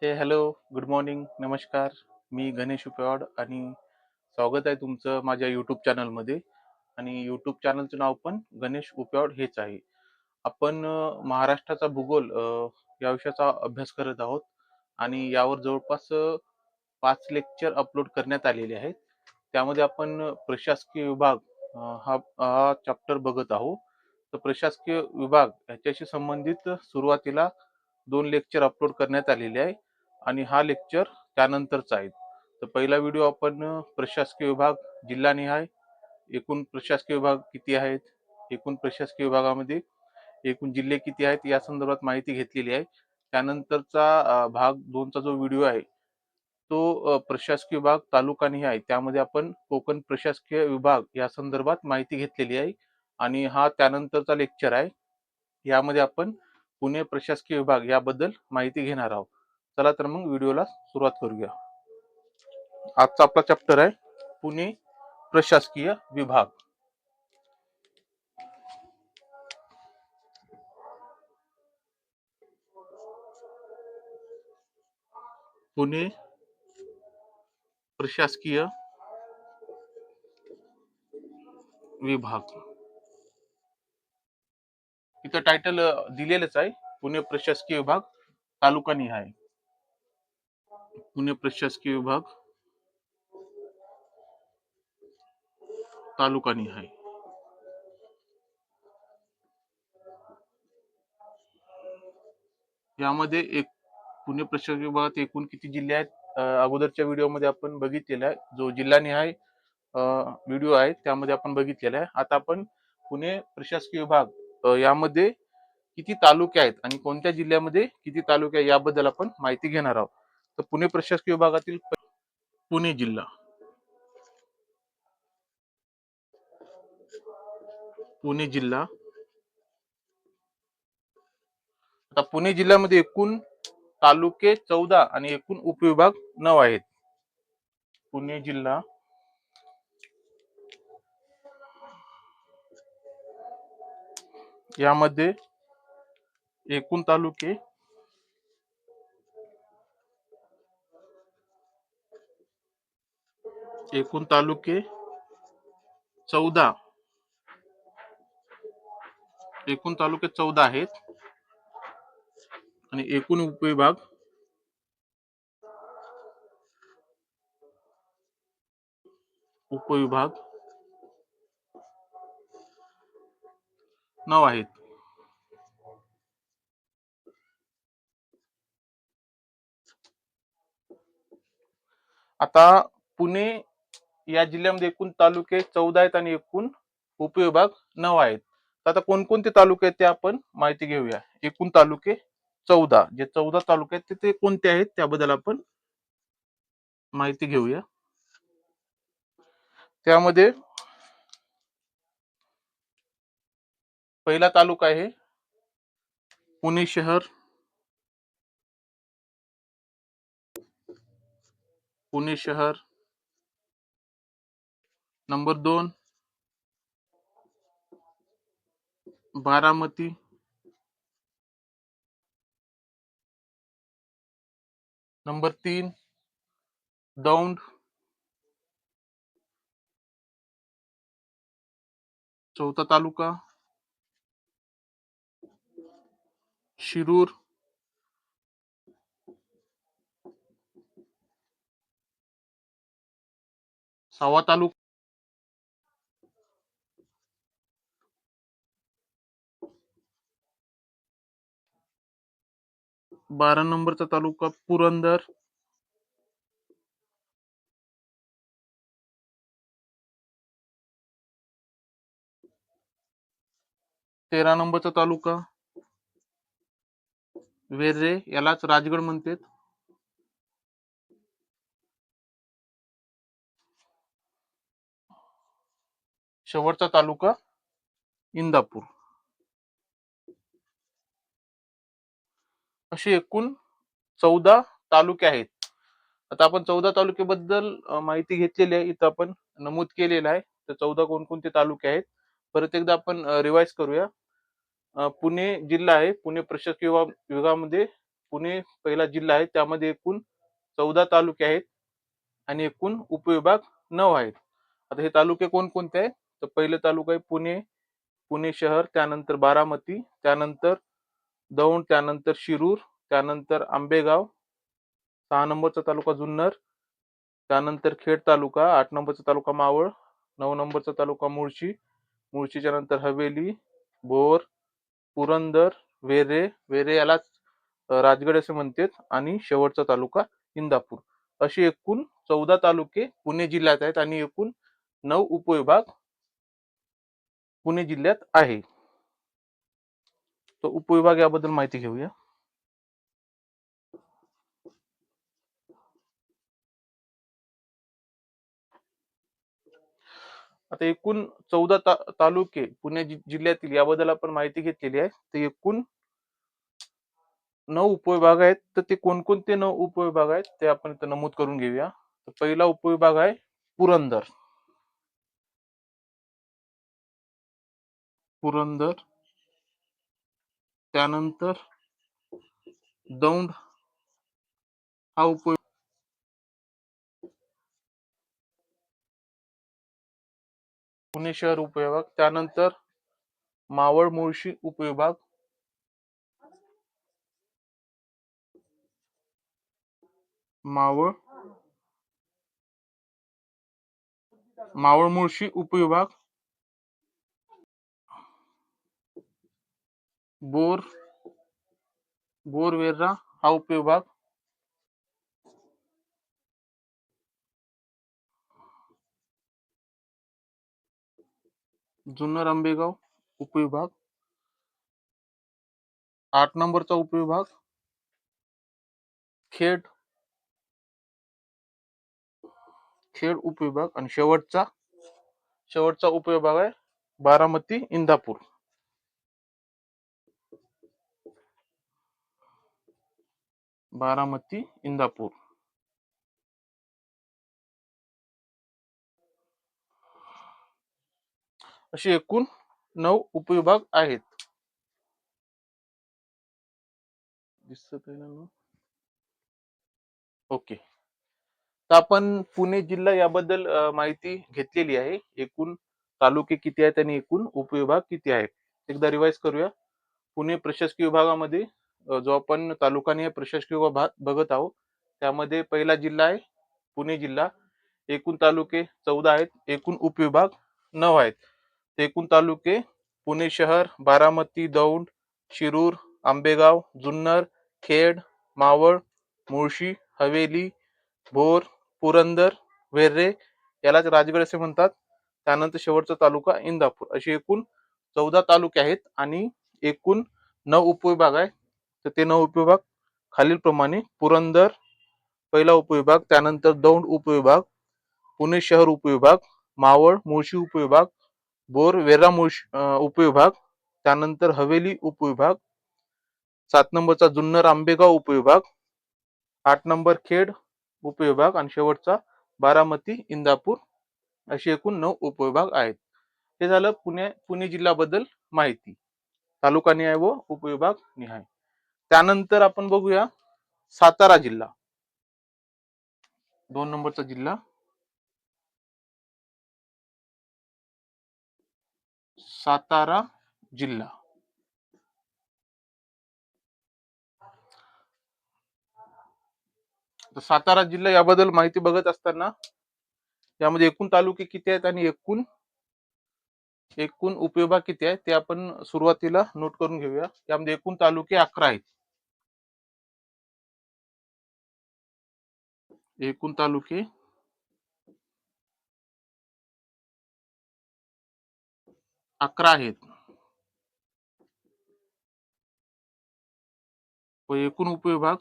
Hello, good morning, नमस्कार. मी गणेश उपवाड आणि स्वागत आहे तुमचं माझ्या यूट्यूब चॅनलमध्ये. आणि यूट्यूब चॅनलचं नाव पण गणेश उपवाड हेच आहे. आपण महाराष्ट्राचा भूगोल या विषयाचा अभ्यास करत आहोत आणि यावर जवळपास 5 लेक्चर अपलोड करण्यात आलेले आहेत. त्यामध्ये आपण प्रशासकीय विभाग हा हा चॅप्टर बघत आहोत. तर प्रशासकीय विभाग याच्याशी संबंधित सुरुवातीला 2 लेक्चर अपलोड करण्यात आलेले आहे आणि हा लेक्चर त्यानंतरचा आहे. तर पहिला व्हिडिओ आपण प्रशासकीय विभाग जिल्हानिहाय एकूण प्रशासकीय विभाग किती आहेत, एकूण प्रशासकीय विभागामध्ये एकूण जिल्हे किती आहेत या संदर्भात माहिती घेतलेली आहे. त्यानंतरचा भाग 2 चा जो व्हिडिओ आहे तो प्रशासकीय विभाग तालुकानिहाय त्यामध्ये आपण कोकण प्रशासकीय विभाग या संदर्भात माहिती घेतलेली आहे आणि हा त्यानंतरचा लेक्चर आहे. यामध्ये आपण पुणे प्रशासकीय विभाग याबद्दल माहिती घेणार आहोत. चला तर मग व्हिडिओला सुरुवात करूया. आजचा आपला चॅप्टर आहे पुणे प्रशासकीय विभाग. पुणे प्रशासकीय विभाग इथं टायटल दिलेलंच आहे, पुणे प्रशासकीय विभाग तालुकानिहाय. पुणे प्रशासकीय विभाग तालुकानिहाय. यामध्ये एक पुणे प्रशासकीय विभागात एकूण किती जिल्हे आहेत अगोदरच्या व्हिडिओमध्ये आपण बघितलेला आहे. जो जिल्हानिहाय व्हिडिओ आहे त्यामध्ये आपण बघितलेला आहे. आता आपण पुणे प्रशासकीय विभाग यामध्ये किती तालुके आहेत आणि कोणत्या जिल्ह्यामध्ये किती तालुके आहेत याबद्दल आपण माहिती घेणार आहोत. तर पुणे प्रशासकीय विभागातील पुणे जिल्हा. पुणे जिल्हा. आता पुणे जिल्ह्यामध्ये एकूण तालुके 14 आणि एकूण उपविभाग 9 आहेत. पुणे जिल्हा यामध्ये एकूण तालुके 14. एकूण तालुके 14 आहेत आणि एकूण उपविभाग उपविभाग 9 आहेत. आता पुणे या जिल्ह्यामध्ये एकूण तालुके 14 आहेत आणि एकूण उपविभाग 9 आहेत. आता कोणकोणते तालुके आहेत ते आपण माहिती घेऊया. एकूण तालुके 14, जे 14 तालुके आहेत ते कोणते आहेत त्याबद्दल आपण माहिती घेऊया. त्यामध्ये पहिला तालुका आहे पुणे शहर. पुणे शहर. नंबर 2 बारामती. नंबर 3 दौंड. चौथा तालुका शिरूर. सहावा तालुका 12 नंबरचा तालुका पुरंदर. 13 नंबरचा तालुका वेर्रे, यालाच राजगड म्हणतात. शेवटचा तालुका इंदापूर. असे एकूण 14 तालुके आहेत. आता आपण 14 तालुक्याबद्दल माहिती घेतलेली आहे, इथं आपण नमूद केलेलं आहे. तर 14 कोणकोणते तालुके आहेत परत एकदा आपण रिवाइज करूया. पुणे जिल्हा आहे. पुणे प्रशासकीय विभागामध्ये पुणे पहिला जिल्हा आहे, त्यामध्ये एकूण 14 तालुके आहेत आणि एकूण उपविभाग 9 आहेत. आता हे तालुके कोणकोणते आहेत? तर पहिले तालुका आहे पुणे, पुणे शहर, त्यानंतर बारामती, त्यानंतर दौंड, त्यानंतर शिरूर, त्यानंतर आंबेगाव, 6 नंबरचा तालुका जुन्नर, त्यानंतर खेड तालुका, 8 नंबरचा तालुका मावळ, 9 नंबरचा तालुका मुळशी, मुळशीच्या नंतर हवेली, भोर, पुरंदर, वेरे, वेरे यालाच राजगड असे म्हणतात, आणि शेवटचा तालुका इंदापूर. अशी एकूण 14 तालुके पुणे जिल्ह्यात आहेत आणि एकूण 9 उपविभाग पुणे जिल्ह्यात आहे. तो उपविभाग याबद्दल माहिती घेऊया. आता एकूण 14 तालुके पुणे जिल्ह्यातील याबद्दल आपण माहिती घेतलेली आहे. तर एकूण 9 उपविभाग आहेत. तर ते कोणकोणते 9 उपविभाग आहेत ते आपण इथं नमूद करून घेऊया. तर पहिला उपविभाग आहे पुरंदर. पुरंदर, त्यानंतर दौंड हा उपविभाग, पुणे शहर उपविभाग, त्यानंतर मावळ मुळशी उपविभाग, मावळ मावळ मुळशी उपविभाग, बोर बोरवेर्रा हा उपविभाग, जुन्नर आंबेगाव उपविभाग, 8 नंबरचा उपविभाग खेड खेड उपविभाग, आणि शेवटचा उपविभाग आहे बारामती इंदापूर. बारामती इंदापूर अशी एकूण 9 उपविभाग आहेत. दिसत आहे ना? ओके. तर आपण पुणे जिल्हा याबद्दल माहिती घेतलेली आहे. एकूण तालुके किती आहेत आणि एकूण उपविभाग किती आहेत. एकदा रिवाइज करूया. पुणे प्रशासकीय विभागामध्ये जो आपण तालुकानिहाय प्रशासकीय विभाग बघत आहोत, त्यामध्ये पहिला जिल्हा आहे पुणे जिल्हा. एकूण तालुके 14 आहेत, एकूण उपविभाग 9 आहेत. एकूण तालुके पुणे शहर, बारामती, दौंड, शिरूर, आंबेगाव, जुन्नर, खेड, मावळ, मुळशी, हवेली, भोर, पुरंदर, वेर्रे यालाच राजगड असे म्हणतात. त्यानंतर शेवटचा तालुका इंदापूर. अशी एकूण 14 तालुके आहेत आणि एकूण 9 उपविभाग आहेत. तर ते 9 उपविभाग खालील प्रमाणे: पुरंदर पहिला उपविभाग, त्यानंतर दौंड उपविभाग, पुणे शहर उपविभाग, मावळ मुळशी उपविभाग, बोर वेर्रा मुळशी उपविभाग, त्यानंतर हवेली उपविभाग, 7 नंबरचा जुन्नर आंबेगाव उपविभाग, 8 नंबर खेड उपविभाग, आणि शेवटचा बारामती इंदापूर. अशी एकूण 9 उपविभाग आहेत. हे झालं पुणे जिल्ह्याबद्दल माहिती, तालुका निहाय व उपविभाग निहाय. त्यानंतर आपण बघूया सातारा जिल्हा. 2 नंबरचा जिल्हा सातारा जिल्हा. तर सातारा जिल्हा याबद्दल माहिती बघत असताना यामध्ये एकूण तालुके किती आहेत आणि एकूण उपविभाग किती आहेत ते आपण सुरुवातीला नोट करून घेऊया. यामध्ये एकूण तालुके 11 आहेत. एकूण तालुके 11 आहेत व एकूण उपविभाग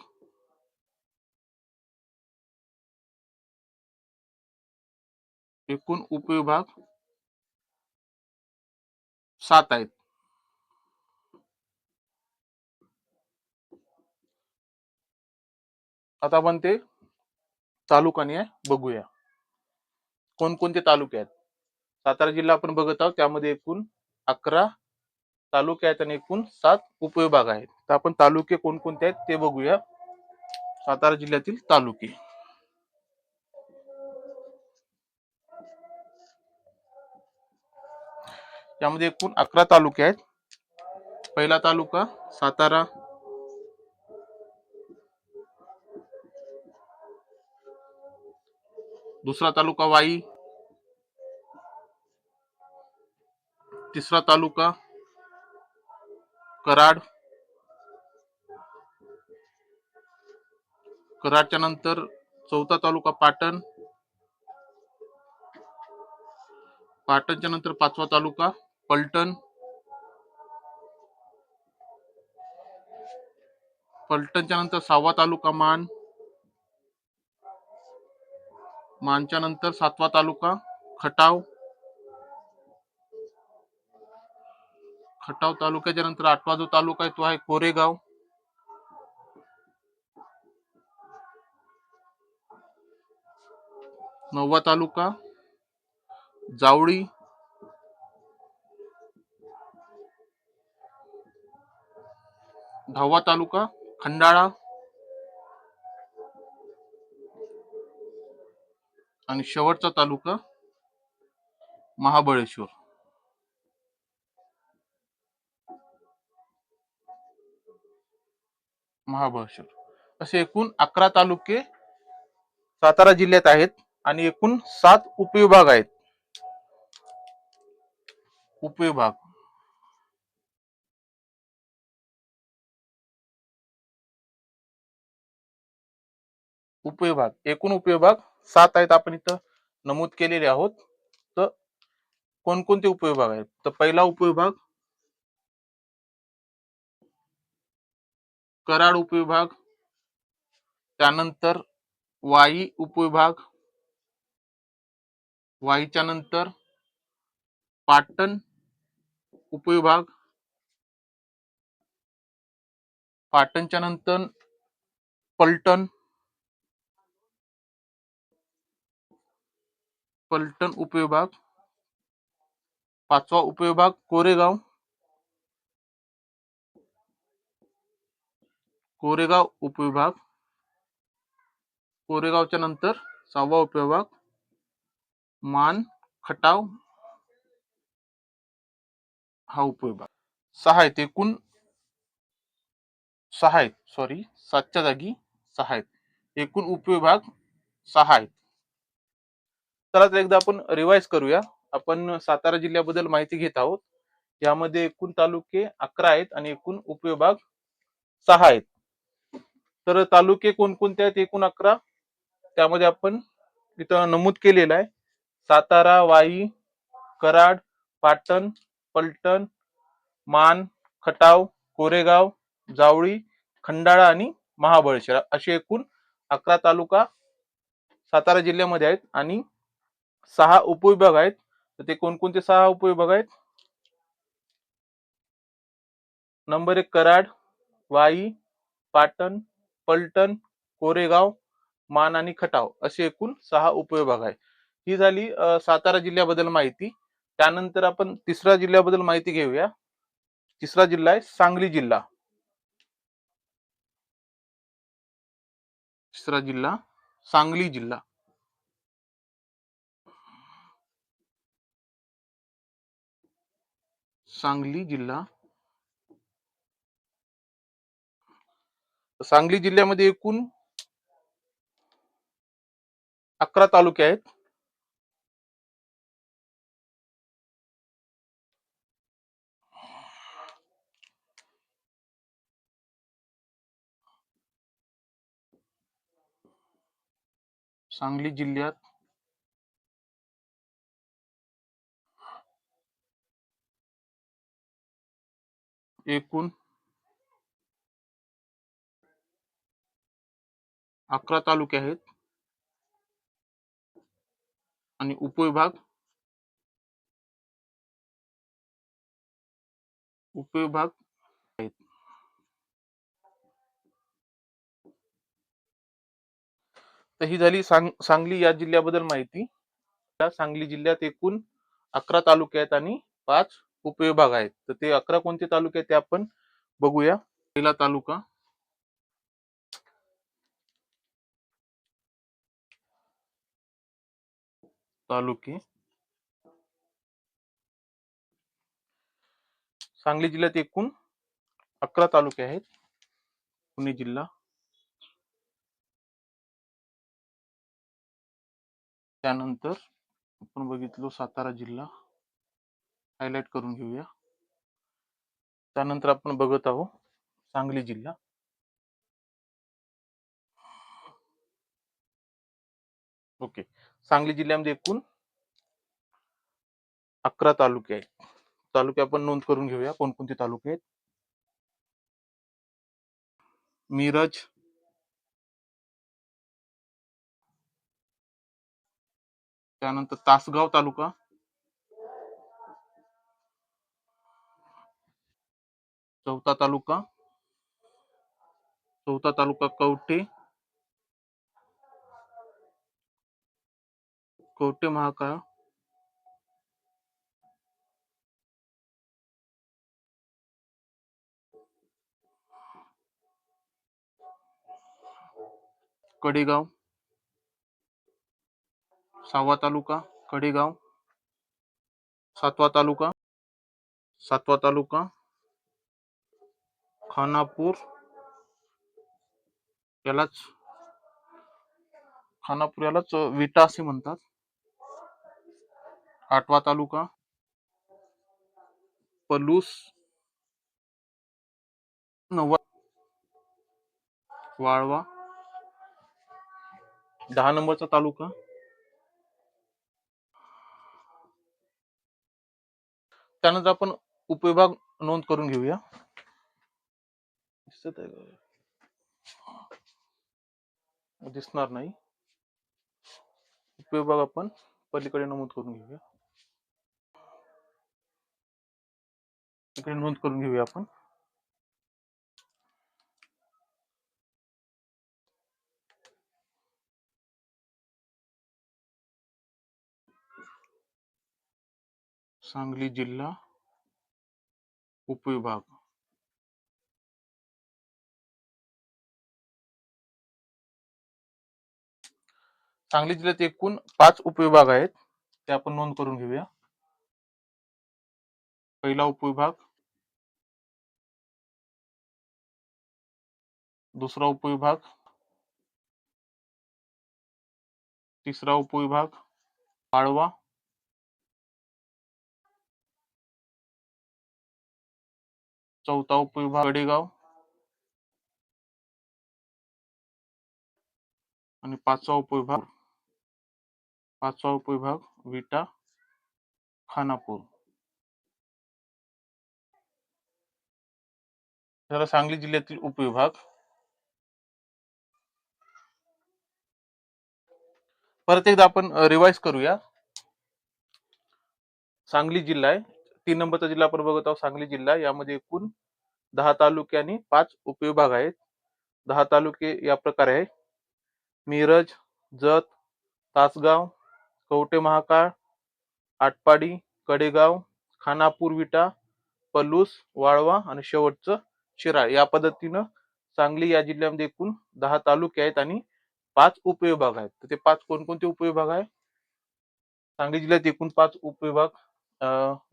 7 आहेत. आता आपण ते तालुकाने बघूया. कोणकोणते तालुके आहेत. सातारा जिल्हा आपण बघत आहोत, त्यामध्ये एकूण 11 तालुके आहेत आणि एकूण 7 उपविभाग आहेत. तर आपण तालुके कोणकोणते आहेत ते बघूया. सातारा जिल्ह्यातील तालुके. यामध्ये एकूण 11 तालुके आहेत. पहिला तालुका सातारा, दुसरा तालुका वाई, तिसरा तालुका कराड, कराडच्या नंतर चौथा तालुका पाटण, पाटणच्या नंतर पाचवा तालुका पलटण, पलटणच्या नंतर सहावा तालुका मान, मानच्या नंतर सातवा तालुका खटाव, खटाव तालुक्याच्या नंतर आठवा जो तालुका आहे तो आहे कोरेगाव, नववा तालुका जावळी, 10वा तालुका खंडाळा आणि शेवटचा तालुका महाबळेश्वर. असे एकूण 11 तालुके सातारा जिल्ह्यात आहेत आणि एकूण 7 उपविभाग आहेत. उपविभाग एकूण उपविभाग 7 आहेत. आपण इथं नमूद केलेले आहोत. तर कोणकोणते उपविभाग आहेत? तर पहिला उपविभाग कराड उपविभाग, त्यानंतर वाई उपविभाग, वाईच्या नंतर पाटण उपविभाग, पाटणच्या नंतर पलटण, पलटण उपविभाग, पाचवा उपविभाग कोरेगाव, कोरेगाव उपविभाग, कोरेगावच्या नंतर सहावा उपविभाग मान खटाव हा उपविभाग. 6 आहेत एकूण, 6 आहेत, सॉरी 7च्या जागी 6 आहेत. एकूण उपविभाग 6 आहेत. चला तर एकदा आपण रिवाइज करूया. आपण सातारा जिल्ह्याबद्दल माहिती घेत आहोत. यामध्ये एकूण तालुके 11 आहेत आणि एकूण उपविभाग 6 आहेत. तर तालुके कोणकोणते आहेत? एकूण 11. त्यामध्ये आपण इथं नमूद केलेलं आहे सातारा, वाई, कराड, पाटण, पलटण, मान, खटाव, कोरेगाव, जावळी, खंडाळा आणि महाबळेश्वर असे एकूण 11 तालुका सातारा जिल्ह्यामध्ये आहेत आणि 6 उपविभाग आहेत. तर ते कोणकोणते 6 उपविभाग आहेत? नंबर 1 कराड, वाई, पाटण, पलटण, कोरेगाव, मान आणि खटाव असे एकूण 6 उपविभाग आहेत. ही झाली सातारा जिल्ह्याबद्दल माहिती. त्यानंतर आपण तिसऱ्या जिल्ह्याबद्दल माहिती घेऊया. तिसरा जिल्हा आहे सांगली जिल्हा. तिसरा जिल्हा सांगली जिल्हा. सांगली जिल्हा. सांगली जिल्ह्यामध्ये एकूण 11 तालुके आहेत. सांगली जिल्ह्यात एकूण 11 तालुके आहेत आणि उपविभाग आहेत. तर ही झाली सांगली या जिल्ह्याबद्दल माहिती. या सांगली जिल्ह्यात एकूण 11 तालुके आहेत आणि 5 उपविभाग आहेत. तर ते 11 कोणते तालुके आहेत ते आपण बघूया. पहिला तालुका तालुके सांगली जिल्ह्यात एकूण 11 तालुके आहेत. पुणे जिल्हा, त्यानंतर आपण बघितलो सातारा जिल्हा, हायलाइट करून घेऊया. त्यानंतर आपण बघत आहोत सांगली जिल्हा, ओके. सांगली जिल्ह्यामध्ये एकूण 11 तालुके आहेत. तालुके आपण नोंद करून घेऊया, कोणकोणते तालुके आहेत. मिरज, त्यानंतर तासगाव तालुका, चौथा तालुका कवठे, महाकाळ, कडेगाव, 6वा तालुका कडेगाव, 7वा तालुका खानापूर, यालाच विटा असे म्हणतात. 8वा तालुका पलूस, 9वा वाळवा, 10 नंबरचा तालुका त्यानंतर आपण उपविभाग नोंद करून घेऊया. दिसणार नाही. उपविभाग आपण पलीकडे नमूद करून घेऊया. इकडे नोंद करून घेऊया आपण. सांगली जिल्हा उपविभाग, सांगली जिल्ह्यात एकूण 5 उपविभाग आहेत, ते आपण नोंद करून घेऊया. पहिला उपविभाग, दुसरा उपविभाग, तिसरा उपविभाग वाळवा, चौथा उपविभाग कडेगाव आणि पाचवा उपविभाग विटा खानापूर. तर सांगली जिल्ह्यातील उपविभाग परत एकदा आपण रिवाइज करूया. सांगली जिल्हा आहे, 3 नंबरचा जिल्हा आपण बघत आहोत सांगली जिल्हा. यामध्ये एकूण 10 तालुके आणि 5 उपविभाग आहेत. 10 तालुके या प्रकारे आहेत: मिरज, जत, तासगाव, कवठे महाकाळ, आटपाडी, कडेगाव, खानापूर विटा, पलूस, वाळवा आणि शेवटचं शिराळ. या पद्धतीनं सांगली या जिल्ह्यामध्ये एकूण 10 तालुके आहेत आणि 5 उपविभाग आहेत. तर ते 5 कोणकोणते उपविभाग आहेत? सांगली जिल्ह्यात एकूण 5 उपविभाग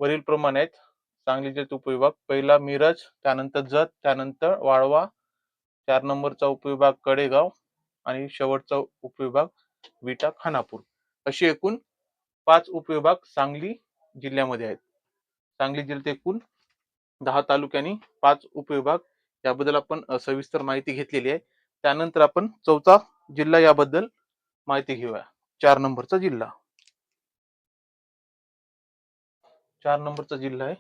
वरील प्रमाणे आहेत. सांगली जिल्ह्यात उपविभाग: पहिला मिरज, त्यानंतर जत, त्यानंतर वाळवा, 4 नंबरचा उपविभाग कडेगाव आणि शेवटचा उपविभाग विटा खानापूर. अशी एकूण 5 उपविभाग सांगली जिल्ह्यामध्ये आहेत. सांगली जिल्ह्यात एकूण 10 तालुके आणि 5 उपविभाग, याबद्दल आपण सविस्तर माहिती घेतलेली आहे. त्यानंतर आपण चौथा जिल्हा याबद्दल माहिती घेऊया. 4 नंबरचा जिल्हा. 4 नंबरचा जिल्हा आहे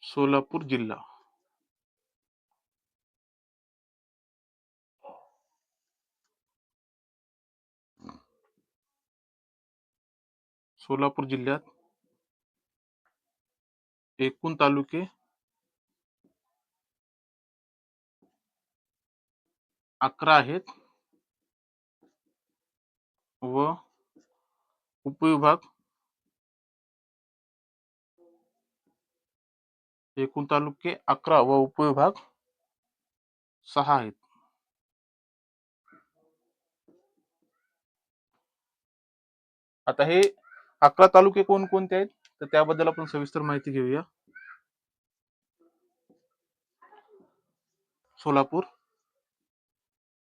सोलापूर जिल्हा. सोलापूर जिल्ह्यात एकूण तालुके 11 आहेत व उपविभाग एकूण तालुके 11 व उपविभाग 6 आहेत. आता हे 11 तालुके कोणकोणते आहेत तर त्याबद्दल आपण सविस्तर माहिती घेऊया. सोलापूर,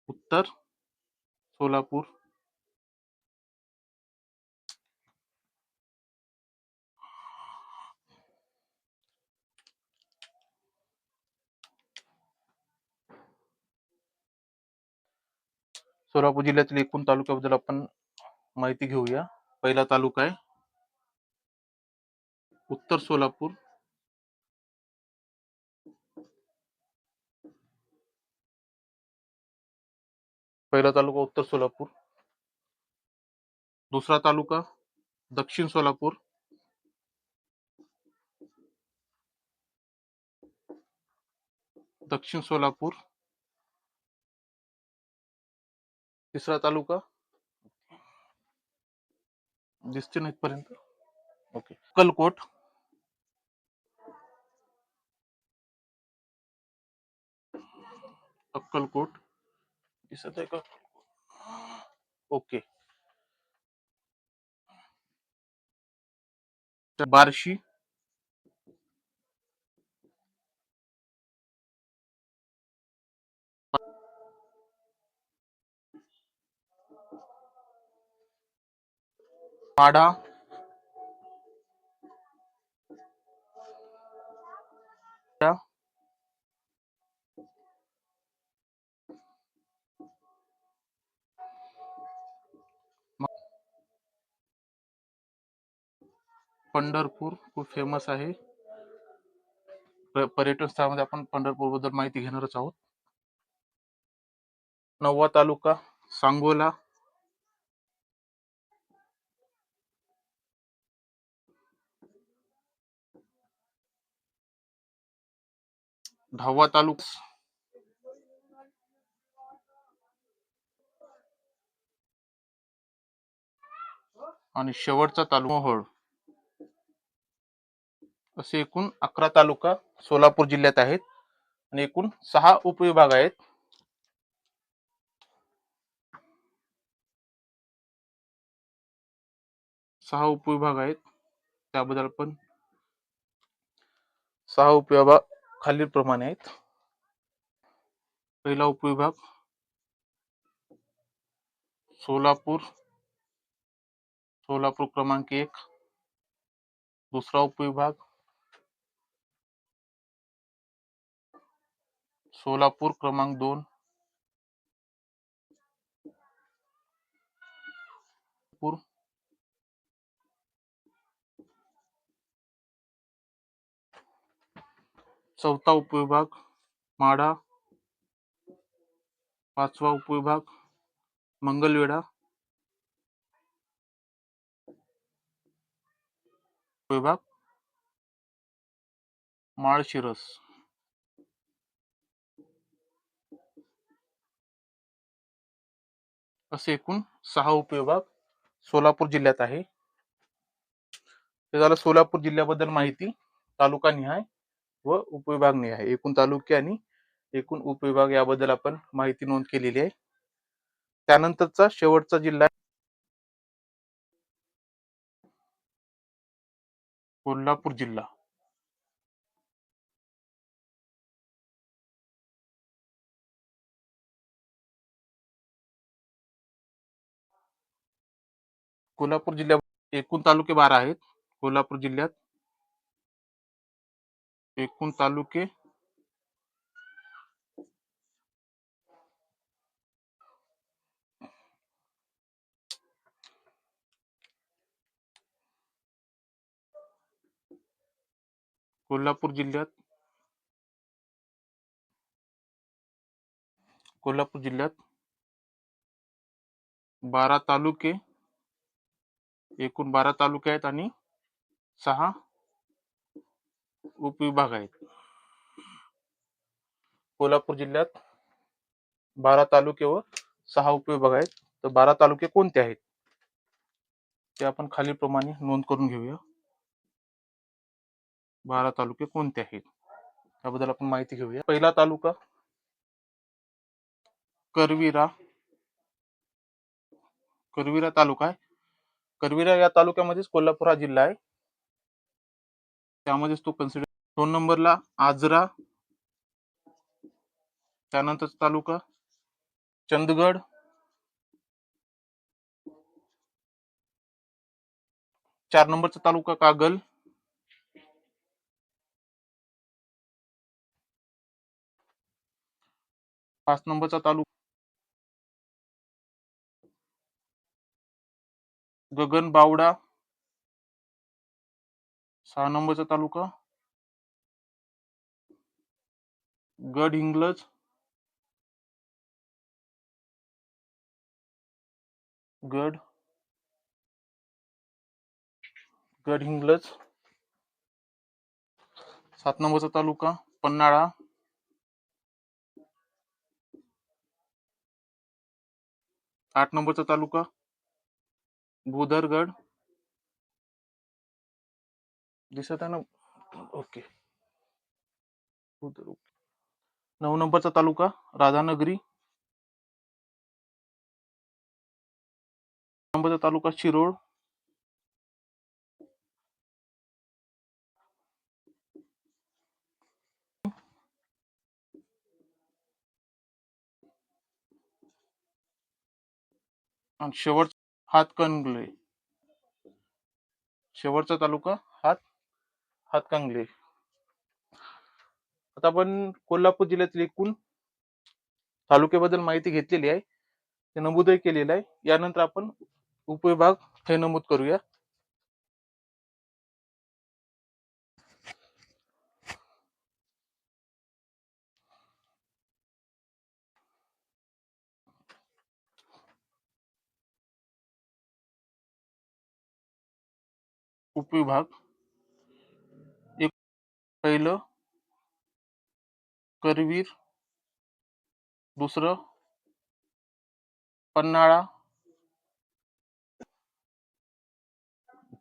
उत्तर सोलापूर, सोलापूर जिल्ह्यातील एकूण तालुक्याबद्दल आपण माहिती घेऊया. पहिला तालुका आहे उत्तर सोलापूर, पहिला तालुका उत्तर सोलापूर. दुसरा तालुका दक्षिण सोलापूर, दक्षिण सोलापूर. तिसरा तालुका दिसते ना इथपर्यंत, ओके, अक्कलकोट, अक्कलकोट दिसत आहे का, ओके. बार्शी, माढा, पंढरपूर खूप फेमस आहे. पर्यटन स्थळामध्ये आपण पंढरपूर बद्दल माहिती घेणारच आहोत. 9वा तालुका सांगोला, 10वा तालुका आणि शेवटचा तालुका मोहोळ. असे एकूण 11 तालुका सोलापूर जिल्ह्यात आहेत आणि एकूण 6 उपविभाग आहेत. सहा उपविभाग आहेत. त्याबद्दल आपण 6 उपविभाग खालील प्रमाणे आहेत. पहिला उपविभाग सोलापूर, सोलापूर क्रमांक 1. दुसरा उपविभाग सोलापूर क्रमांक 2. चौथा उपविभाग माढा. 5वा उपविभाग मंगलवेढा. उपविभाग माळशिरस. असे एकूण 6 उपविभाग सोलापूर जिल्ह्यात आहे. हे झालं सोलापूर जिल्ह्याबद्दल माहिती, तालुका निहाय व उपविभाग निहाय. एकूण तालुके आणि एकूण उपविभाग याबद्दल आपण माहिती नोंद केलेली आहे. त्यानंतरचा शेवटचा जिल्हा कोल्हापूर जिल्हा. कोल्हापूर जिल्ह्यात एकूण तालुके 12 आहेत. कोल्हापूर जिल्ह्यात एकूण तालुके कोल्हापूर जिल्ह्यात 12 तालुके, एकूण 12 तालुके आहेत आणि 6 उपविभाग आहेत. कोल्हापूर जिल्ह्यात 12 तालुके व 6 उपविभाग आहेत. तर 12 तालुके कोणते आहेत ते आपण खालीलप्रमाणे नोंद करून घेऊया. 12 तालुके कोणते आहेत त्याबद्दल आपण माहिती घेऊया. पहिला तालुका करवीरा. करवीरा तालुका आहे. करवीरा या तालुक्यामध्येच कोल्हापूर हा जिल्हा आहे, त्यामध्येच तो कन्सिडर. 2 नंबरला आजरा. त्यानंतर तालुका चंदगड. 4 नंबरचा तालुका कागल. 5 नंबरचा तालुका गगनबावडा. 6 नंबरचा तालुका गडहिंग्लज. गडहिंग्लज. 7 नंबरचा तालुका पन्हाळा. 8 नंबरचा तालुका भुदरगड. दिसत आहे ना? ओके. 9 नंबरचा तालुका राधानगरी. 10 नंबरचा तालुका शिरोळ. 'हातकणंगले'. शेवटचा तालुका हातकणंगले. आता आपण कोल्हापूर जिल्ह्यातील एकूण तालुक्याबद्दल माहिती घेतलेली आहे, ते नमूदही केलेलं आहे. यानंतर आपण उपविभाग हे नमूद करूया. उपविभाग एक. पहिलं करवीर. दुसरं पन्हाळा.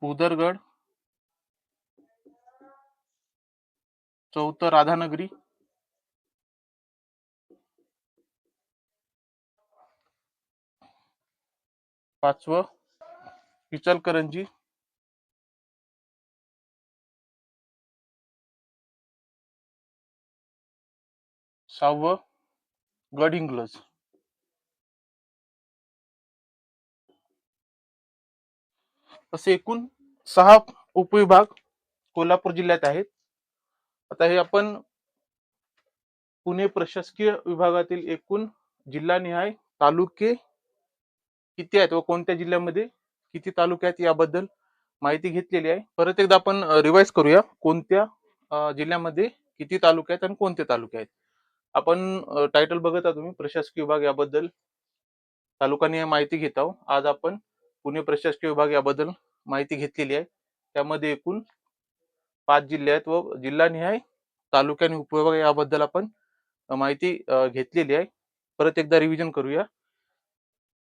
भुदरगड. चौथं राधानगरी. पाचवं इचलकरंजी. सहावं गडहिंग्लज. असे एकूण 6 उपविभाग कोल्हापूर जिल्ह्यात आहेत. आता हे आपण पुणे प्रशासकीय विभागातील एकूण जिल्हानिहाय तालुके किती आहेत व कोणत्या जिल्ह्यामध्ये किती तालुके आहेत याबद्दल माहिती घेतलेली आहे. परत एकदा आपण रिवाइज करूया, कोणत्या जिल्ह्यामध्ये किती तालुके आहेत आणि कोणते तालुके आहेत. आपण टायटल बघत आहात तुम्ही, प्रशासकीय विभाग याबद्दल तालुकानिहाय माहिती घेत आहोत. आज आपण पुणे प्रशासकीय विभाग याबद्दल माहिती घेतलेली आहे. त्यामध्ये एकूण 5 जिल्हे आहेत व जिल्हानिहाय तालुके आणि उपविभाग याबद्दल आपण माहिती घेतलेली आहे. परत एकदा रिव्हिजन करूया.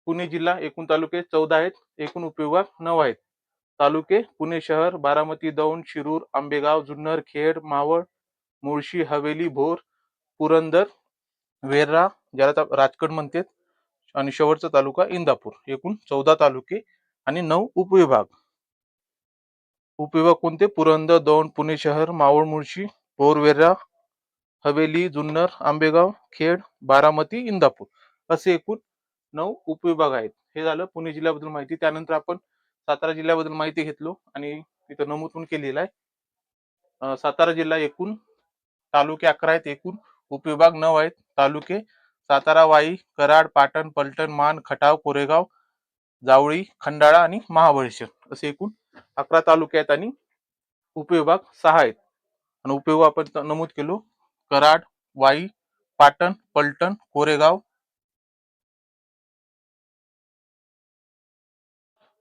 पुणे जिल्हा एकूण तालुके 14 आहेत, एकूण उपविभाग 9 आहेत. तालुके पुणे शहर, बारामती, दौंड, शिरूर, आंबेगाव, जुन्नर, खेड, मावळ, मुळशी, हवेली, भोर, पुरंदर, वेर्हा ज्याला राजगड म्हणतात, आणि शेवटचा तालुका इंदापूर. एकूण 14 तालुके आणि 9 उपविभाग. उपविभाग कोणते? पुरंदर, दौंड, पुणे शहर, मावळ, मुळशी, भोर, वेर्हा, हवेली, जुन्नर, आंबेगाव, खेड, बारामती, इंदापूर असे एकूण 9 उपविभाग आहेत. हे झालं पुणे जिल्ह्याबद्दल माहिती. त्यानंतर आपण सातारा जिल्ह्याबद्दल माहिती घेतलो आणि तिथं नमूद पण केलेलं आहे. सातारा जिल्हा एकूण तालुके 11 आहेत, एकूण उपविभाग 9 आहेत. तालुके सातारा, वाई, कराड, पाटण, पलटण, मान, खटाव, कोरेगाव, जावळी, खंडाळा आणि महाबळेश्वर असे एकूण 11 तालुके आहेत आणि उपविभाग 6 आहेत. आणि उपविभाग आपण नमूद केलो कराड, वाई, पाटण, पलटण, कोरेगाव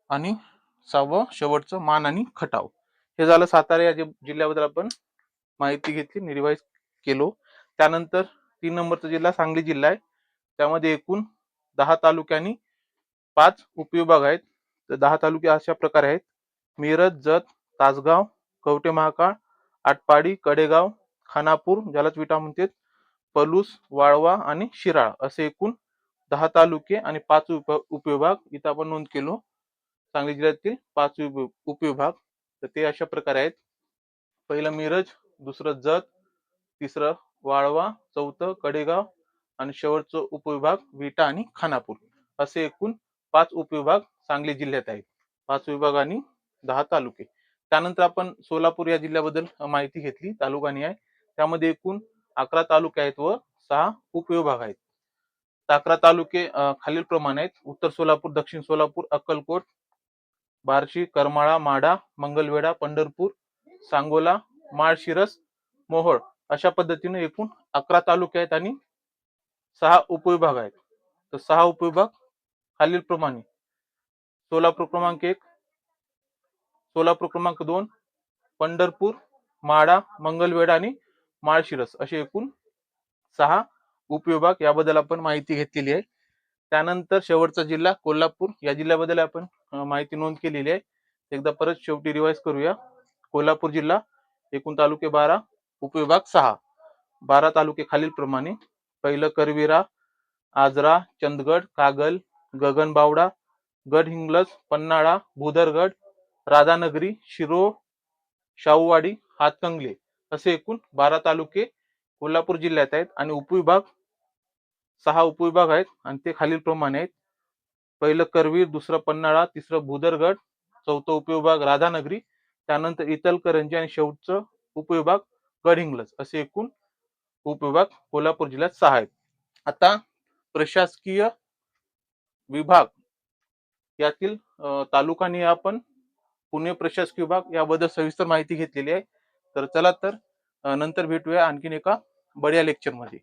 आणि 6वं शेवटचं मान आणि खटाव. हे झालं सातारा या जिल्ह्याबद्दल आपण माहिती घेतली, रिवाइज केलो. त्यानंतर 3 नंबरचा जिल्हा सांगली जिल्हा आहे. त्यामध्ये एकूण 10 तालुके आणि 5 उपविभाग आहेत. तर 10 तालुके अशा प्रकारे आहेत: मिरज, जत, तासगाव, कवठे महांकाळ, आटपाडी, कडेगाव, खानापूर, ज्यालाच विटा म्हणतात, पलूस, वाळवा आणि शिराळा असे एकूण 10 तालुके आणि 5 उपविभाग इथं आपण नोंद केलो. सांगली जिल्ह्यातील 5 उपविभाग. तर ते अशा प्रकारे आहेत: पहिलं मिरज, दुसरं जत, तिसरं वाळवा, चौथं कडेगाव आणि शेवटचं उपविभाग विटा आणि खानापूर असे एकूण 5 उपविभाग सांगली जिल्ह्यात आहेत. 5 विभाग आणि 10 तालुके. त्यानंतर आपण सोलापूर या जिल्ह्याबद्दल माहिती घेतली, तालुका निहाय. त्यामध्ये एकूण 11 तालुके आहेत व 6 उपविभाग आहेत. 11 तालुके खालील प्रमाणे आहेत: उत्तर सोलापूर, दक्षिण सोलापूर, अक्कलकोट, बार्शी, करमाळा, माढा, मंगलवेढा, पंढरपूर, सांगोला, माळशिरस, मोहोळ अशा पद्धतीने एकूण 11 तालुके आहेत आणि 6 उपविभाग आहेत. तर 6 उपविभाग खालील प्रमाणे: सोलापूर क्रमांक 1, सोलापूर क्रमांक 2, पंढरपूर, माढा, मंगलवेढा आणि माळशिरस असे एकूण 6 उपविभाग. याबद्दल आपण माहिती घेतलेली आहे. त्यानंतर शेवटचा जिल्हा कोल्हापूर. या जिल्ह्याबद्दल आपण माहिती नोंद केलेली आहे. एकदा परत शेवटी रिवाइज करूया. कोल्हापूर जिल्हा, एकूण तालुके 12, उपविभाग 6. 12 तालुके खालील प्रमाणे: पहिलं करवीरा, आजरा, चंदगड, कागल, गगनबावडा, गडहिंग्लज, पन्हाळा, भुदरगड, राधानगरी, शिरोळ, शाहूवाडी, हातकंगले असे एकूण 12 तालुके कोल्हापूर जिल्ह्यात आहेत आणि उपविभाग 6 उपविभाग आहेत आणि ते खालील प्रमाणे आहेत: पहिलं करवीर, दुसरं पन्हाळा, तिसरं भुदरगड, चौथं उपविभाग राधानगरी, त्यानंतर इचलकरंजी आणि शेवटचं उपविभाग गडहिंग्लज असे एकूण उपविभाग कोल्हापूर जिल्ह्यात 6 आहेत. आता प्रशासकीय विभाग यातील तालुकानी आपण पुणे प्रशासकीय विभाग याबद्दल सविस्तर माहिती घेतलेली आहे. तर चला तर नंतर भेटूया आणखीन एका बढिया लेक्चर मध्ये.